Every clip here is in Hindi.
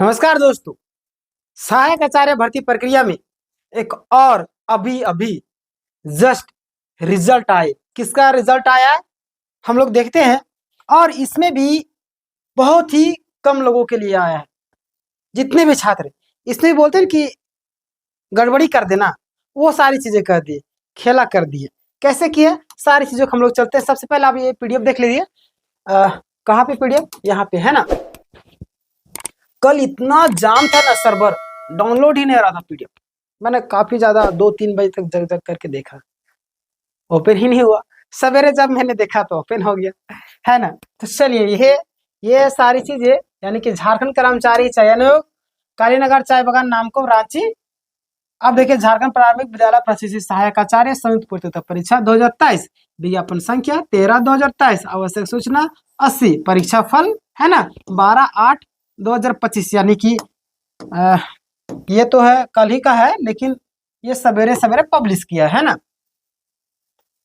नमस्कार दोस्तों। सहायक आचार्य भर्ती प्रक्रिया में एक और अभी अभी जस्ट रिजल्ट आए। किसका रिजल्ट आया है हम लोग देखते हैं। और इसमें भी बहुत ही कम लोगों के लिए आया है। जितने भी छात्र इसमें भी बोलते हैं कि गड़बड़ी कर देना, वो सारी चीजें कर दिए, खेला कर दिए। कैसे किए सारी चीजों को हम लोग चलते हैं। सबसे पहले आप ये पीडीएफ देख लीजिए। कहाँ पे पीडीएफ, यहाँ पे है ना। कल इतना जाम था ना, सर्वर डाउनलोड ही नहीं हो रहा था पीडीएफ। मैंने काफी ज्यादा 2-3 बजे तक जग जग करके देखा, ओपन ही नहीं हुआ। सवेरे जब मैंने देखा तो ओपन हो गया, है ना। तो चलिए ये सारी चीजें, यानी कि झारखंड कर्मचारी चयन आयोग, कालीनगर चाय बागान नामकुम रांची। अब देखिए, झारखंड प्रारंभिक विद्यालय प्रशिक्षित सहायक आचार्य संयुक्त प्रतियोगिता परीक्षा 2023, विज्ञापन संख्या 13/2023, आवश्यक सूचना 80, परीक्षा फल है ना 12/8/2025। यानी कि ये तो है कल ही का है, लेकिन ये सवेरे सवेरे पब्लिश किया है ना।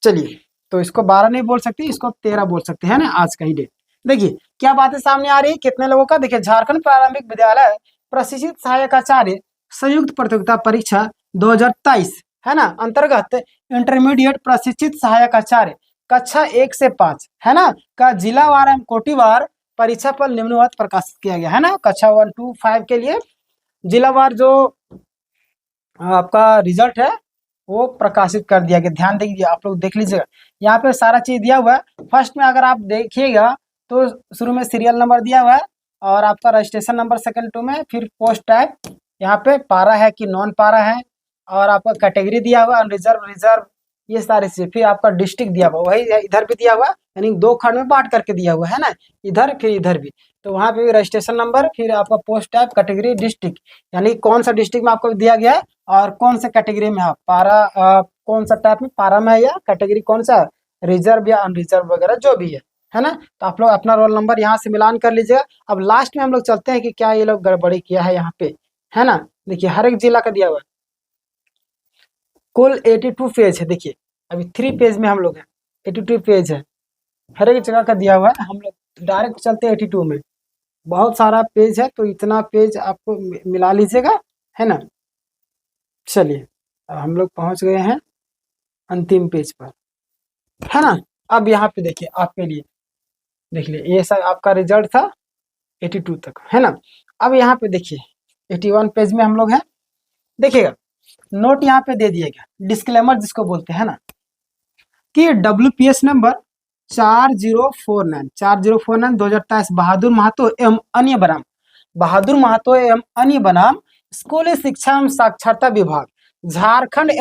चलिए, तो इसको 12 नहीं बोल सकते, इसको 13 बोल सकते हैं ना, आज का ही डेट। देखिए क्या बातें सामने आ रही है, कितने लोगों का। देखिए, झारखंड प्रारंभिक विद्यालय प्रशिक्षित सहायक आचार्य संयुक्त प्रतियोगिता परीक्षा 2023 है ना, अंतर्गत इंटरमीडिएट प्रशिक्षित सहायक आचार्य कक्षा 1 से 5 है ना का जिलावार एवं कोटिवार परीक्षा फल निम्नवत प्रकाशित किया गया है ना। कक्षा 1 to 5 के लिए जिलावार जो आपका रिजल्ट है वो प्रकाशित कर दिया गया। ध्यान दीजिए, आप लोग देख लीजिएगा, यहाँ पे सारा चीज दिया हुआ है। फर्स्ट में अगर आप देखिएगा तो शुरू में सीरियल नंबर दिया हुआ है, और आपका रजिस्ट्रेशन नंबर सेकंड टू में, फिर पोस्ट टाइप, यहाँ पे पारा है कि नॉन पारा है, और आपका कैटेगरी दिया हुआ है, रिजर्व रिजर्व, ये सारी चीजें। फिर आपका डिस्ट्रिक्ट दिया हुआ, वही इधर भी दिया हुआ, यानी 2 खंड में बांट करके दिया हुआ है ना, इधर फिर इधर भी। तो वहाँ पे भी रजिस्ट्रेशन नंबर, फिर आपका पोस्ट टाइप, कैटेगरी, डिस्ट्रिक्ट, यानी कौन सा डिस्ट्रिक्ट में आपको दिया गया है और कौन सा कैटेगरी में है। पारा कौन सा टाइप में पारा में है, या कैटेगरी कौन सा, रिजर्व या अनरिजर्व वगैरह जो भी है ना। तो आप लोग अपना रोल नंबर यहाँ से मिलान कर लीजिएगा। अब लास्ट में हम लोग चलते हैं कि क्या ये लोग गड़बड़ी किया है यहाँ पे, है ना। देखिए, हर एक जिला का दिया हुआ है। कुल 82 पेज है। देखिए, अभी 3 पेज में हम लोग हैं, 82 पेज है, हर एक जगह का दिया हुआ है। हम लोग डायरेक्ट चलते हैं 82 में। बहुत सारा पेज है, तो इतना पेज आपको मिला लीजिएगा, है ना। चलिए, अब हम लोग पहुंच गए हैं अंतिम पेज पर, है ना। अब यहाँ पे देखिए, आपके लिए देख लिए, ये सब आपका रिजल्ट था 82 तक, है ना। अब यहाँ पे देखिए 81 पेज में हम लोग हैं। देखिएगा, नोट यहाँ पे दे दिया गया, डिस्क्लेमर जिसको बोलते हैं ना, कि WPS नंबर 4049 2023 बहादुर महतो एवं अन्य बनाम स्कूली शिक्षा एवं साक्षरता विभाग झारखंड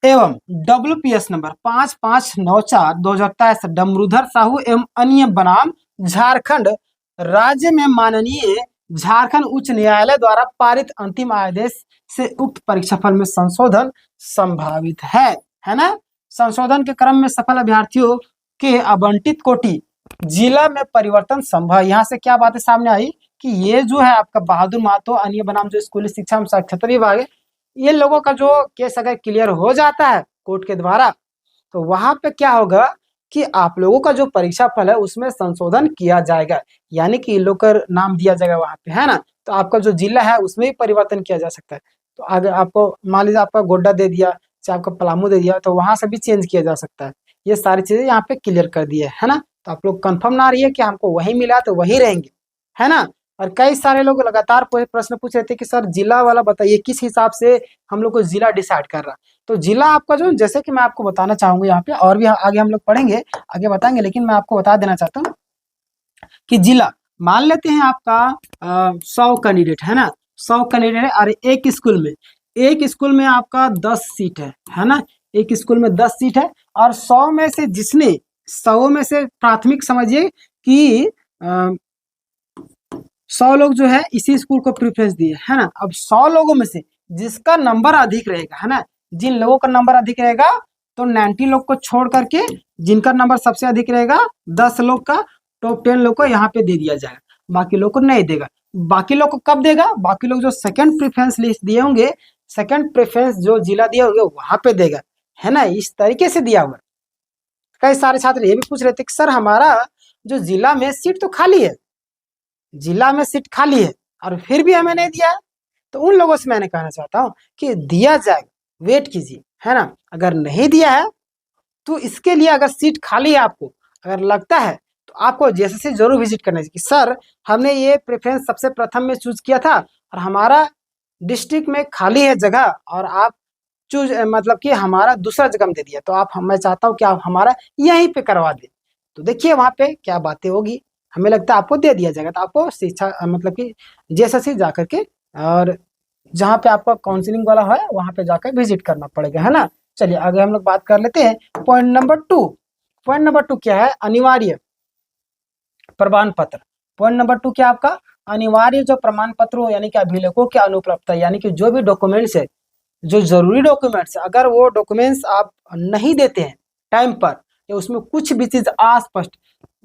एवं WPS नंबर 5594 2023 डमरूधर साहू एवं अन्य बनाम झारखंड राज्य में माननीय झारखंड उच्च न्यायालय द्वारा पारित अंतिम आदेश से उक्त परीक्षाफल में संशोधन संभावित है ना। संशोधन के क्रम में सफल अभ्यर्थियों के आवंटित कोटि जिला में परिवर्तन संभव। यहाँ से क्या बातें सामने आई कि ये जो है आपका बहादुर महतो अन्य बनाम जो स्कूली शिक्षा एवं साक्षरता विभाग है, ये लोगों का जो केस अगर क्लियर हो जाता है कोर्ट के द्वारा, तो वहां पे क्या होगा कि आप लोगों का जो परीक्षा फल है उसमें संशोधन किया जाएगा, यानी कि इन लोग का नाम दिया जाएगा वहां पे, है ना। तो आपका जो जिला है उसमें भी परिवर्तन किया जा सकता है। तो अगर आपको मान लीजिए आपका गोड्डा दे दिया, चाहे आपका पलामू दे दिया, तो वहां से भी चेंज किया जा सकता है। ये सारी चीजें यहाँ पे क्लियर कर दी है ना। तो आप लोग कंफर्म ना रहिए कि हमको वही मिला तो वही रहेंगे, है ना। और कई सारे लोग लगातार प्रश्न पूछ रहे थे कि सर जिला वाला बताइए, किस हिसाब से हम लोग को जिला डिसाइड कर रहा। तो जिला आपका जो, जैसे कि मैं आपको बताना चाहूंगा यहाँ पे, और भी आगे हम लोग पढ़ेंगे, आगे बताएंगे, लेकिन मैं आपको बता देना चाहता हूँ कि जिला, मान लेते हैं आपका 100 कैंडिडेट है ना, 100 कैंडिडेट है, और एक स्कूल में आपका 10 सीट है ना। एक स्कूल में 10 सीट है, और 100 में से जिसने 100 में से प्राथमिक समझिए कि 100 लोग जो है इसी स्कूल को प्रेफरेंस दिए, है ना। अब 100 लोगों में से जिसका नंबर अधिक रहेगा, है ना, जिन लोगों का नंबर अधिक रहेगा, तो 90 लोग को छोड़ करके जिनका नंबर सबसे अधिक रहेगा 10 लोग का, टॉप 10 लोग को यहाँ पे दे दिया जाएगा, बाकी लोग को नहीं देगा। बाकी लोग को कब देगा, बाकी लोग जो सेकंड प्रेफरेंस लिस्ट दिए होंगे, सेकंड प्रेफरेंस जो जिला दिए होंगे वहां पे देगा, है ना। इस तरीके से दिया हुआ। कई सारे छात्र ये भी पूछ रहे थे कि सर हमारा जो जिला में सीट तो खाली है, जिला में सीट खाली है और फिर भी हमें नहीं दिया है, तो उन लोगों से मैंने कहना चाहता हूँ कि दिया जाएगा, वेट कीजिए, है ना। अगर नहीं दिया है तो इसके लिए अगर सीट खाली है, आपको अगर लगता है तो आपको जेएसएससी जरूर विजिट करना चाहिए कि सर हमने ये प्रेफरेंस सबसे प्रथम में चूज किया था और हमारा डिस्ट्रिक्ट में खाली है जगह और आप चूज मतलब कि हमारा दूसरा जगह में दे दिया, तो आप मैं चाहता हूँ कि आप हमारा यहीं पे करवा दें। तो देखिए वहाँ पे क्या बातें होगी, हमें लगता है आपको दे दिया जाएगा, तो आपको शिक्षा मतलब कि जेएसएससी जा करके और जहाँ पे आपका काउंसलिंग वाला है वहाँ पे जाकर विजिट करना पड़ेगा, है ना। चलिए आगे हम लोग बात कर लेते हैं पॉइंट नंबर 2। पॉइंट नंबर 2 क्या है, अनिवार्य प्रमाण पत्र। पॉइंट नंबर 2 क्या आपका, अनिवार्य जो प्रमाण पत्र हो यानी कि अभिलेखों की अनुपलब्धता, यानी कि जो भी डॉक्यूमेंट्स है, जो जरूरी डॉक्यूमेंट्स, अगर वो डॉक्यूमेंट्स आप नहीं देते हैं टाइम पर या उसमें कुछ भी चीज अस्पष्ट,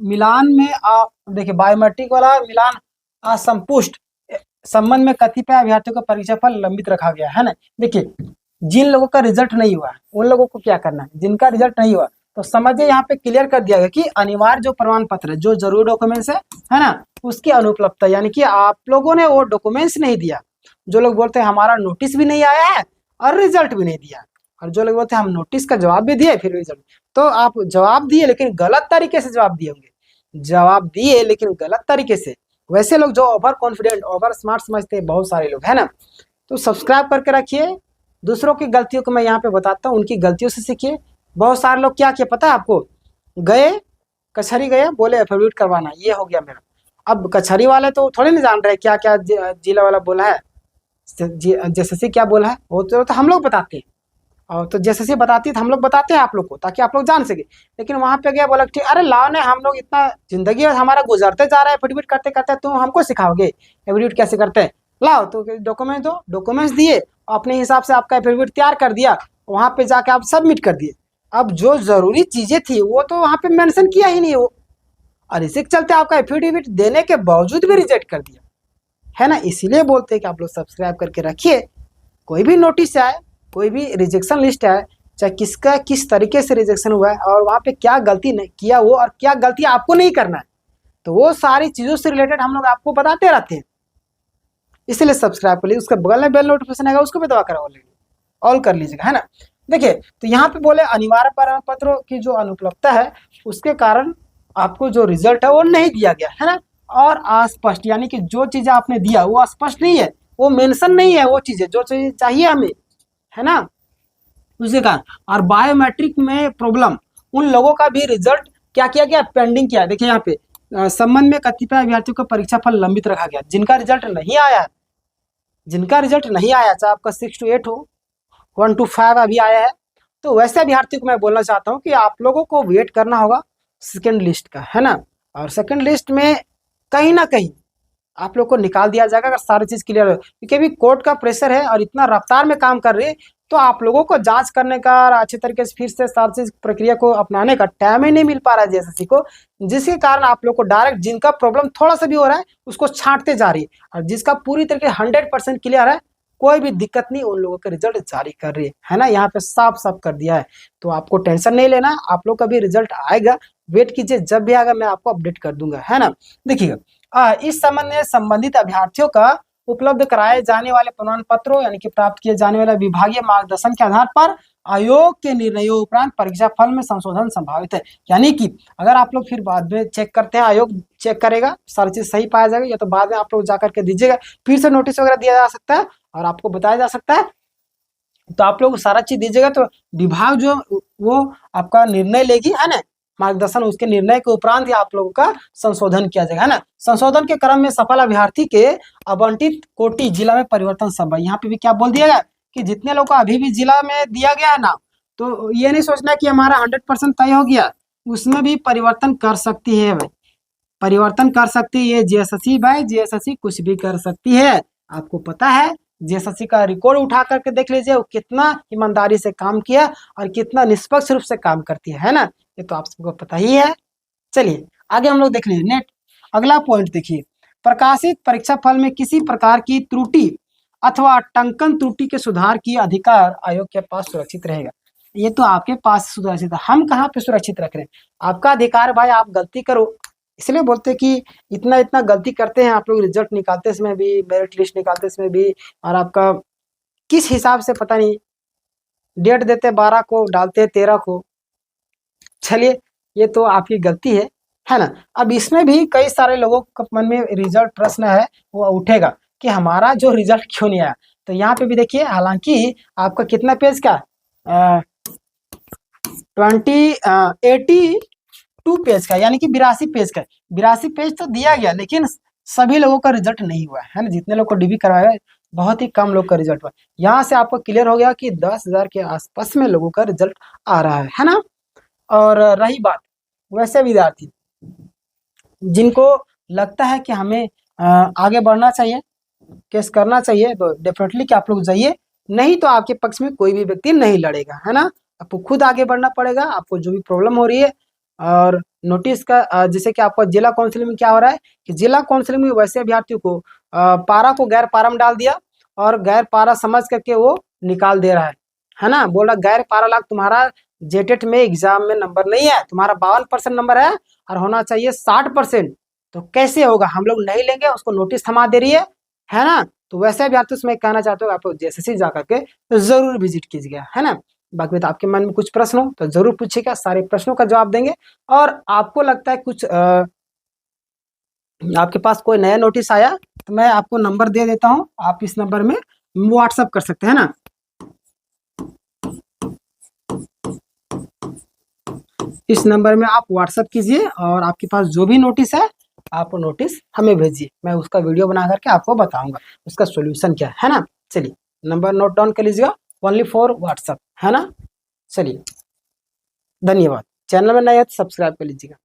मिलान में आप देखिए बायोमेट्रिक वाला मिलान असंपुष्ट संबंध में कतिपय अभ्यर्थियों का परीक्षा फल लंबित रखा गया है ना। देखिए जिन लोगों का रिजल्ट नहीं हुआ उन लोगों को क्या करना है, जिनका रिजल्ट नहीं हुआ तो समझिए यहाँ पे क्लियर कर दिया गया कि अनिवार्य जो प्रमाण पत्र है, जो जरूरी डॉक्यूमेंट्स है ना, उसकी अनुपलब्धता, यानी कि आप लोगों ने वो डॉक्यूमेंट्स नहीं दिया। जो लोग बोलते हैं हमारा नोटिस भी नहीं आया है और रिजल्ट भी नहीं दिया, और जो लोग बोलते हैं हम नोटिस का जवाब भी दिए फिर रिजल्ट, तो आप जवाब दिए लेकिन गलत तरीके से जवाब दिए होंगे, जवाब दिए लेकिन गलत तरीके से। वैसे लोग जो ओवर कॉन्फिडेंट ओवर स्मार्ट समझते हैं बहुत सारे लोग, है ना। तो सब्सक्राइब करके रखिए, दूसरों की गलतियों को मैं यहाँ पे बताता हूँ, उनकी गलतियों से सीखिए। बहुत सारे लोग क्या किए पता है आपको, गए कचहरी गए बोले एफिडेविट करवाना, ये हो गया मेरा। अब कचहरी वाले तो थोड़े नहीं जान रहे क्या क्या जिला वाला बोला है, जेएसएससी क्या बोला है, वो तो हम लोग बताते हैं, और तो जेएसएससी बताती है तो हम लोग बताते हैं आप लोग को ताकि आप लोग जान सके। लेकिन वहां पे गया बोला ठीक, अरे लाओ ने हम लोग इतना जिंदगी हमारा गुजरते जा रहा है एफिडेविट करते करते, तुम हमको सिखाओगे एफिडेविट कैसे करते हैं, लाओ तो डॉक्यूमेंट दो। डॉक्यूमेंट्स दिए, अपने हिसाब से आपका एफिडेविट तैयार कर दिया, वहां पे जाके आप सबमिट कर दिए। अब जो जरूरी चीजें थी वो तो वहां पे मेंशन किया ही नहीं वो, और इसी के चलते आपका एफिडेविट देने के बावजूद भी रिजेक्ट कर दिया, है ना। इसीलिए बोलते हैं कि आप लोग सब्सक्राइब करके रखिए, कोई भी नोटिस आए, कोई भी रिजेक्शन लिस्ट है, चाहे किसका किस तरीके से रिजेक्शन हुआ है और वहाँ पे क्या गलती नहीं किया वो और क्या गलती आपको नहीं करना है, तो वो सारी चीजों से रिलेटेड हम लोग आपको बताते रहते हैं। इसलिए सब्सक्राइब कर लीजिए, उसके बगल में बेल नोटिफिकेशन आएगा उसको भी दबा कर ऑल कर लीजिएगा, है ना। देखिए तो यहाँ पे बोले अनिवार्य प्रमाण पत्रों की जो अनुपलब्धता है उसके कारण आपको जो रिजल्ट है वो नहीं दिया गया, है ना। और अस्पष्ट, यानी कि जो चीजें आपने दिया वो स्पष्ट नहीं है, वो मेंशन नहीं है, वो चीजें जो चीजें चाहिए हमें, है ना, उसके कारण। और बायोमेट्रिक में प्रॉब्लम, उन लोगों का भी रिजल्ट क्या किया गया, पेंडिंग किया। देखिए यहाँ पे संबंध में कतिपय अभ्यर्थियों का परीक्षा फल लंबित रखा गया, जिनका रिजल्ट नहीं आया, जिनका रिजल्ट नहीं आया, चाहे आपका 6 to 8 हो, 1 to 5 अभी आया है, तो वैसे अभ्यर्थी को मैं बोलना चाहता हूँ कि आप लोगों को वेट करना होगा सेकेंड लिस्ट का, है ना। और सेकेंड लिस्ट में कहीं ना कहीं आप लोग को निकाल दिया जाएगा अगर सारी चीज क्लियर हो, क्योंकि अभी कोर्ट का प्रेशर है और इतना रफ्तार में काम कर रही है, तो आप लोगों को जांच करने का और अच्छे तरीके से फिर से सारी चीज प्रक्रिया को अपनाने का टाइम ही नहीं मिल पा रहा है जेएसएससी को, जिसके कारण आप लोग को डायरेक्ट जिनका प्रॉब्लम थोड़ा सा भी हो रहा है उसको छांटते जा रही है, और जिसका पूरी तरीके 100% क्लियर है, कोई भी दिक्कत नहीं, उन लोगों के रिजल्ट जारी कर रही है ना। यहाँ पे साफ साफ कर दिया है, तो आपको टेंशन नहीं लेना, आप लोग का भी रिजल्ट आएगा, वेट कीजिए, जब भी आएगा मैं आपको अपडेट कर दूंगा, है ना। देखिएगा इस संबंध में संबंधित अभ्यर्थियों का उपलब्ध कराए जाने वाले प्रमाण पत्रों यानी कि प्राप्त किए जाने वाले विभागीय मार्गदर्शन के आधार पर आयोग के निर्णयों उपरांत परीक्षा फल में संशोधन संभावित है। यानी कि अगर आप लोग फिर बाद में चेक करते हैं, आयोग चेक करेगा, सारी चीज सही पाया जाएगा, या तो बाद में आप लोग जाकर के दीजिएगा, फिर से नोटिस वगैरह दिया जा सकता है और आपको बताया जा सकता है, तो आप लोग सारा चीज दीजिएगा, तो विभाग जो वो आपका निर्णय लेगी, है ना, मार्गदर्शन, उसके निर्णय के उपरांत ही आप लोगों का संशोधन किया जाएगा, है ना। संशोधन के क्रम में सफल अभ्यर्थी के आवंटित कोटि जिला में परिवर्तन संभव। यहाँ पे भी क्या बोल दिया गया कि जितने लोग को अभी भी जिला में दिया गया है ना, तो ये नहीं सोचना कि हमारा 100% तय हो गया, उसमें भी परिवर्तन कर सकती है भाई, परिवर्तन कर सकती है जेएसएससी भाई, जेएसएससी कुछ भी कर सकती है। आपको पता है जेएसएससी का रिकॉर्ड उठा करके देख लीजिए, वो कितना ईमानदारी से काम किया और कितना निष्पक्ष रूप से काम करती है ना, ये तो आप सबको पता ही है। चलिए आगे हम लोग देख लीजिए नेट। अगला पॉइंट देखिए, प्रकाशित परीक्षा फल में किसी प्रकार की त्रुटि अथवा टंकन त्रुटि के सुधार की अधिकार आयोग के पास सुरक्षित रहेगा। ये तो आपके पास सुरक्षित है, हम कहाँ पे सुरक्षित रख रहे हैं, आपका अधिकार भाई, आप गलती करो, इसलिए बोलते हैं कि इतना इतना गलती करते हैं आप लोग, रिजल्ट निकालते समय भी, मेरिट लिस्ट निकालते समय भी, और आपका किस हिसाब से पता नहीं डेट देते 12 को, डालते 13 को। चलिए, ये तो आपकी गलती है ना। अब इसमें भी कई सारे लोगों के मन में रिजल्ट प्रश्न है वो उठेगा कि हमारा जो रिजल्ट क्यों नहीं आया। तो यहाँ पे भी देखिए, हालांकि आपका कितना पेज का 82 पेज का, यानी कि 82 पेज का, 82 पेज तो दिया गया, लेकिन सभी लोगों का रिजल्ट नहीं हुआ है ना। जितने लोग को डीबी करवाया है, बहुत ही कम लोग का रिजल्ट हुआ। यहाँ से आपको क्लियर हो गया कि 10,000 के आसपास में लोगों का रिजल्ट आ रहा है ना। और रही बात वैसे विद्यार्थी जिनको लगता है कि हमें आगे बढ़ना चाहिए, केस करना चाहिए, तो डेफिनेटली कि आप लोग जाइए, नहीं तो आपके पक्ष में कोई भी व्यक्ति नहीं लड़ेगा, है ना। आपको खुद आगे बढ़ना पड़ेगा, आपको जो भी प्रॉब्लम हो रही है। और नोटिस का जैसे कि आपको जिला काउंसिलिंग में क्या हो रहा है कि जिला काउंसिलिंग में वैसे अभ्यर्थियों को पारा को गैर पारा में डाल दिया, और गैर पारा समझ करके वो निकाल दे रहा है ना। बोल रहा गैर पारा लाख तुम्हारा जेटेट में एग्जाम में नंबर नहीं है, तुम्हारा 52% नंबर है और होना चाहिए 60%। तो कैसे होगा, हम लोग नहीं लेंगे, उसको नोटिस थमा दे रही है ना। तो वैसे भी आपको मैं कहना चाहता हूँ, आप लोग जेएसएससी जा करके तो जरूर विजिट कीजिएगा, है ना। बाकी तो आपके मन में कुछ प्रश्न हो तो जरूर पूछिएगा, सारे प्रश्नों का जवाब देंगे। और आपको लगता है कुछ आपके पास कोई नया नोटिस आया तो मैं आपको नंबर दे देता हूँ, आप इस नंबर में व्हाट्सअप कर सकते हैं ना। इस नंबर में आप व्हाट्सअप कीजिए, और आपके पास जो भी नोटिस है आप नोटिस हमें भेजिए, मैं उसका वीडियो बना करके आपको बताऊंगा उसका सोल्यूशन क्या है ना। चलिए, नंबर नोट डाउन कर लीजिएगा, ओनली फॉर व्हाट्सअप, है ना। चलिए, धन्यवाद। चैनल में नए हैं तो सब्सक्राइब कर लीजिएगा।